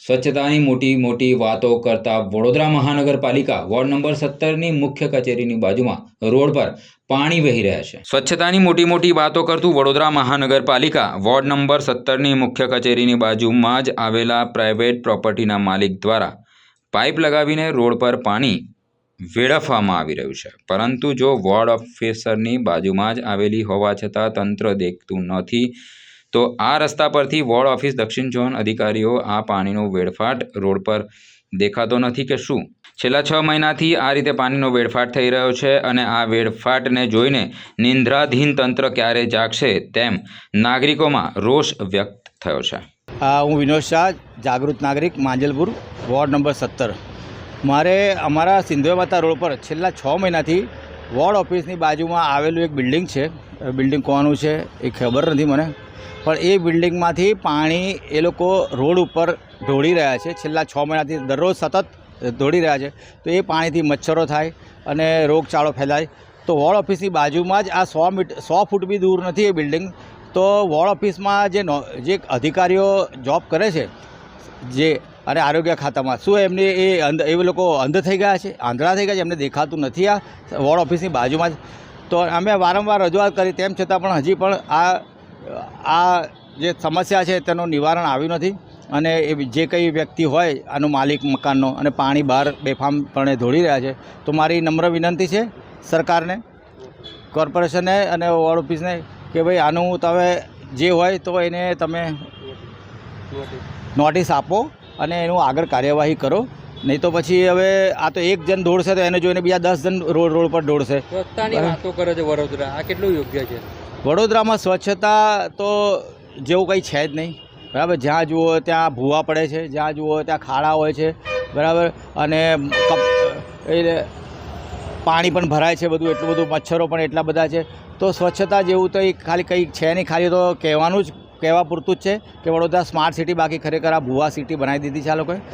સ્વચ્છતાની મોટી મોટી વાતો કરતા વડોદરા મહાનગરપાલિકા વોર્ડ નંબર 17ની મુખ્ય કચેરીની બાજુમાં રોડ પર પાણી વહી રહ્યા છે। સ્વચ્છતાની મોટી મોટી વાતો કરતું વડોદરા મહાનગરપાલિકા વોર્ડ નંબર 17ની મુખ્ય કચેરીની બાજુમાં જ આવેલા પ્રાઇવેટ પ્રોપર્ટીના માલિક દ્વારા પાઇપ લગાવીને રોડ પર પાણી વેડફવામાં આવી રહ્યું છે, પરંતુ જો વોર્ડ ઓફિસરની બાજુમાં જ આવેલી હોવા છતાં તંત્ર દેખતું નથી તો આ રસ્તા પરથી વોર્ડ ઓફિસ દક્ષિણ ઝોન અધિકારીઓ આ પાણીનો વેડફાટ રોડ પર દેખાતો નથી કે શું? છેલ્લા 6 મહિનાથી આ રીતે પાણીનો વેડફાટ થઈ રહ્યો છે અને આ વેડફાટને જોઈને નિંદ્રાધીન તંત્ર ક્યારે જાગશે તેમ નાગરિકોમાં રોષ વ્યક્ત થયો છે। હું વિનોદ શાહ, જાગૃત નાગરિક, માંજલપુર, વોર્ડ નંબર 17। મારે અમારા સિંધુ માતા રોડ પર છેલ્લા 6 મહિનાથી વોર્ડ ઓફિસની બાજુમાં આવેલું એક બિલ્ડિંગ છે। બિલ્ડિંગ કોનું છે એ ખબર નથી મને, પણ એ બિલ્ડિંગમાંથી પાણી એ લોકો રોડ ઉપર ઢોળી રહ્યા છે। છેલ્લા 6 મહિનાથી દરરોજ સતત ઢોળી રહ્યા છે, તો એ પાણીથી મચ્છરો થાય અને રોગચાળો ફેલાય। તો વોર્ડ ઓફિસની બાજુમાં જ આ 100 ફૂટ બી દૂર નથી એ બિલ્ડિંગ। તો વોર્ડ ઓફિસમાં જે અધિકારીઓ જોબ કરે છે જે અને આરોગ્ય ખાતામાં, શું એમને એ લોકો અંધ થઈ ગયા છે, આંધળા થઈ ગયા છે, એમને દેખાતું નથી આ વોર્ડ ઓફિસની બાજુમાં જ? તો અમે વારંવાર રજૂઆત કરી, તેમ છતાં પણ હજી પણ આ જે સમસ્યા છે તેનું નિવારણ આવ્યું નથી। અને એ જે કંઈ વ્યક્તિ હોય આનો માલિક મકાનનો અને પાણી બહાર બેફામપણે ઢોળી રહ્યા છે, તો મારી નમ્ર વિનંતી છે સરકારને, કોર્પોરેશનને અને વોર્ડ ઓફિસને કે ભાઈ આનું તમે જે હોય તો એને તમે નોટિસ આપો અને એનું આગળ કાર્યવાહી કરો। નહીં તો પછી હવે આ તો એક જણ દોડશે તો એને જોઈને બીજા 10 જણ રોડ પર દોડશે। સ્વચ્છતાની વાતો કરે છે વડોદરા, આ કેટલું યોગ્ય છે? વડોદરામાં સ્વચ્છતા તો જેવું કંઈ છે જ નહીં, બરાબર। જ્યાં જુઓ ત્યાં ભૂવા પડે છે, જ્યાં જુઓ ત્યાં ખાડા હોય છે, બરાબર। અને પાણી પણ ભરાય છે બધું, એટલું બધું, મચ્છરો પણ એટલા બધા છે। તો સ્વચ્છતા જેવું તો ખાલી કંઈ છે નહીં, ખાલી તો કહેવા પૂરતું જ છે કે વડોદરા સ્માર્ટ સિટી, બાકી ખરેખર આ ભૂવા સિટી બનાવી દીધી છે આ લોકોએ।